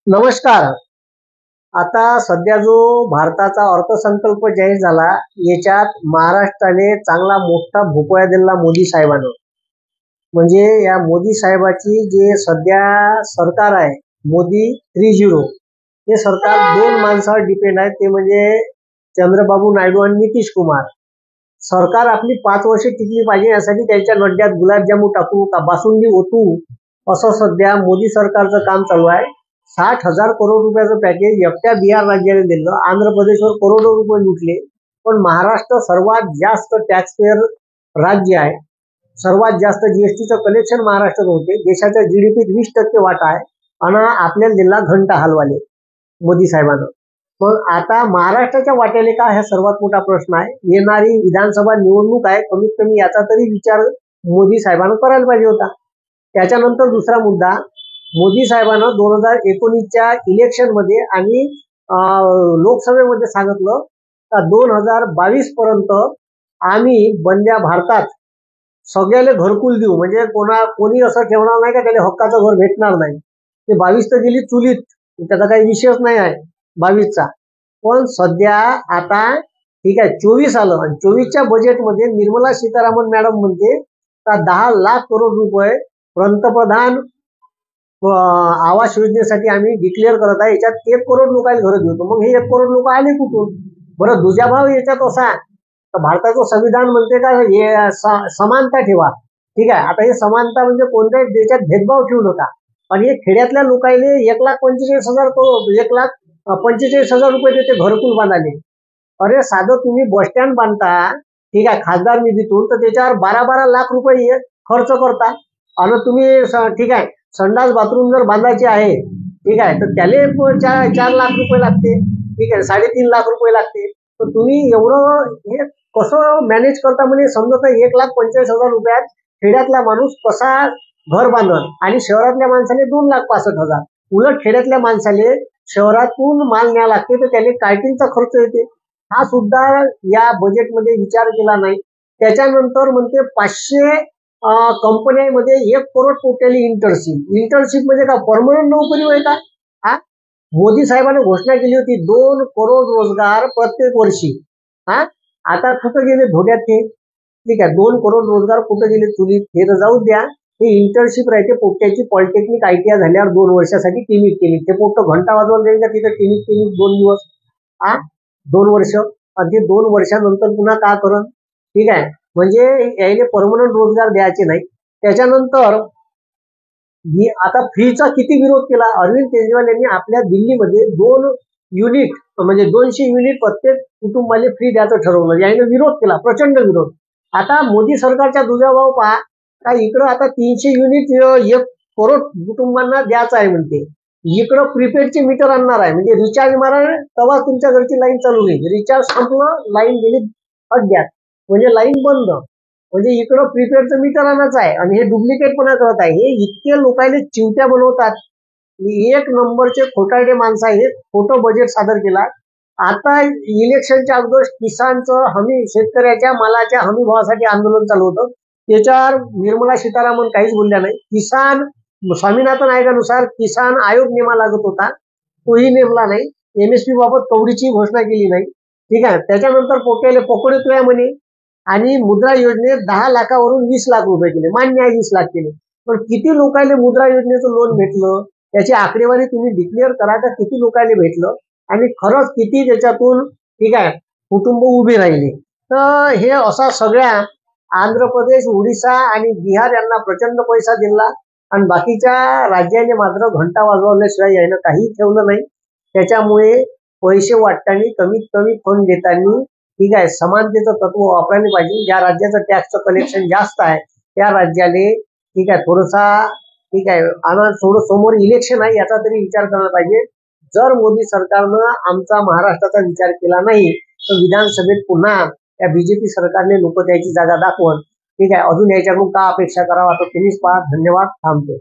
नमस्कार. आता सध्या जो भारताचा अर्थसंकल्प जाहीर झाला, याच्यात महाराष्ट्राने चांगला मोठा भोपळा दिला मोदी साहेबांना. म्हणजे या मोदी साहेबाची जे सध्या सरकार आहे, मोदी 30, हे सरकार दोन माणसावर डिपेंड आहे, ते म्हणजे चंद्रबाबू नायडू आणि नितीश कुमार. सरकार आपली 5 वर्ष टिकली पाहिजे यासाठी त्यांच्या नड्यात गुलाबजामू टाकू का बासुंदी ओतू, असं सध्या मोदी सरकारचं काम चालू आहे. 60,000 करोड रुपयाचं पॅकेज एकट्या बिहार राज्याने दिलं. आंध्र प्रदेशवर करोडो रुपये लुटले. पण महाराष्ट्र सर्वात जास्त टॅक्सपेअर राज्य आहे. सर्वात जास्त जीएसटीचं कलेक्शन महाराष्ट्रात होते. देशाच्या जीडीपीत 20% वाटा आहे आणि आपल्याला दिला घंटा हलवाले मोदी साहेबांना. मग आता महाराष्ट्राच्या वाट्याने का, हा सर्वात मोठा प्रश्न आहे. येणारी विधानसभा निवडणूक आहे, कमीत कमी याचा तरी विचार मोदी साहेबांना करायला पाहिजे होता. त्याच्यानंतर दुसरा मुद्दा, मोदी साहेबांना 2019च्या इलेक्शन मध्ये आणि लोकसभेमध्ये सांगितलं का 2022 पर्यंत आम्ही बंद्या भारतात सगळ्याला घरकुल देऊ. म्हणजे कोणी असं ठेवणार नाही का त्याला हक्काचं घर भेटणार नाही. ते 22 तर गेली चुलीत, त्याचा काही विषयच नाही आहे 22चा. पण सध्या आता ठीक आहे 24 आलं आणि 24च्या बजेटमध्ये निर्मला सीतारामन मॅडम म्हणते का 10 लाख करोड रुपये पंतप्रधान आवास योजनेसाठी आम्ही डिक्लेअर करत आहे. याच्यात 1 करोड लोकांना घर देतो. मग हे 1 करोड लोक आले कुठून? बरं, दुजा भाव याच्यात असा तर भारताचं संविधान म्हणते का हे समानता ठेवा. ठीक आहे, आता हे समानता म्हणजे कोणत्याही देशात भेदभाव ठेवू नका. आणि हे खेड्यातल्या लोकांना 1,45,000 रुपये देते घरकुल बांधायला. अरे साधं तुम्ही बस स्टँड बांधता, ठीक आहे, खासदार निधीतून, तर त्याच्यावर 12-12 लाख रुपये खर्च करता. आणि तुम्ही ठीक आहे संडास बाथरूम जर बांधायचे आहे, ठीक आहे, तर त्याला 4 लाख रुपये लागते. ठीक आहे, 3.5 लाख रुपये लागते. तर तुम्ही एवढं हे कसं मॅनेज करता? म्हणजे समजा 1,45,000 रुपयात खेड्यातला माणूस कसा घर बांधल आणि शहरातल्या माणसाने 2,65,000. उलट खेड्यातल्या माणसाले शहरातून माल न्यायला लागते, तर त्याला कार्टिंगचा खर्च येते. हा सुद्धा या बजेटमध्ये विचार केला नाही. त्याच्यानंतर म्हणते 500 कंपन्यांमध्ये 1 करोड टोटली इंटर्नशिप म्हणजे का परमनंट नोकरी होय का? हा, मोदी साहेबांनी घोषणा केली होती 2 करोड रोजगार प्रत्येक वर्षी. हा, आता कुठं गेले धोड्यात ते? ठीक आहे, 2 करोड रोजगार कुठं गेले चुलीत? हे तर जाऊ द्या. हे इंटर्नशिप राहते पोट्याची. पॉलिटेक्निक ITI झाल्यावर 2 वर्षासाठी टिमिक ते पोट्ट घंटा वाजवून देईल का तिथं टिमिक 2 दिवस? हा, 2 वर्ष. आणि ते 2 वर्षानंतर पुन्हा का करण? ठीक आहे, म्हणजे यायले परमनंट रोजगार द्यायचे नाही. त्याच्यानंतर आता फ्रीचा किती विरोध केला. अरविंद केजरीवाल यांनी आपल्या दिल्लीमध्ये 2 युनिट म्हणजे 200 युनिट प्रत्येक कुटुंबाला फ्री द्यायचं ठरवलं. याने विरोध केला, प्रचंड विरोध. आता मोदी सरकारच्या दुजाभाव पहा का इकडं आता 300 युनिट 1 करोड कुटुंबांना द्यायचं आहे म्हणते. इकडं प्रीपेडचे मीटर आणणार आहे. म्हणजे रिचार्ज मारा तेव्हा तुमच्या घरची लाईन चालू होईल. रिचार्ज संपलं, लाईन गेली अड्ड्यात, म्हणजे लाईन बंद. म्हणजे इकडं प्रीपेडचं मीटर आणायचं आहे आणि हे डुप्लिकेटपणा करत आहे. हे इतके लोकांना चिवट्या बनवतात. 1 नंबरचे खोटारडे माणसं आहे. हे खोटं बजेट सादर केला. आता इलेक्शनच्या अगोदर किसानचं हमी, शेतकऱ्याच्या मालाच्या हमी भावासाठी आंदोलन चालू होतं. त्याच्यावर निर्मला सीतारामन काहीच बोलल्या नाही. किसान स्वामीनाथन आयोगानुसार किसान आयोग नेमा लागत होता, तोही नेमला नाही. MSP बाबत कवडीची घोषणा केली नाही. ठीक आहे, त्याच्यानंतर पोट्याले पकडे तुया म्हणे. आणि मुद्रा योजनेत 10 लाखावरून 20 लाख रुपये केले. मान्य आहे 20 लाख केले, पण किती लोकांना मुद्रा योजनेचं लोन भेटलं त्याची आकडेवारी तुम्ही डिक्लेअर करा का किती लोकांना भेटलं आणि खरंच किती त्याच्यातून ठीक आहे कुटुंब उभी राहिली. तर हे असा सगळ्या आंध्र प्रदेश, ओडिशा आणि बिहार यांना प्रचंड पैसा दिला आणि बाकीच्या राज्याने मात्र घंटा वाजवल्याशिवाय यायनं काही ठेवलं नाही. त्याच्यामुळे पैसे वाटताना कमीत कमी फंड देताना ठीक आहे समानतेचं तत्व वापरायला पाहिजे. ज्या राज्याचं टॅक्सचं कलेक्शन जास्त आहे त्या राज्याने ठीक आहे थोडंसा ठीक आहे आणि थोडं समोर इलेक्शन आहे याचा तरी विचार करायला पाहिजे. जर मोदी सरकारनं आमचा महाराष्ट्राचा विचार केला नाही तर विधानसभेत पुन्हा या BJP सरकारने लोक त्याची जागा दाखवून ठीक आहे. अजून याच्याकडून का अपेक्षा करावा तर तुम्हीच पहा. धन्यवाद. थांबतो.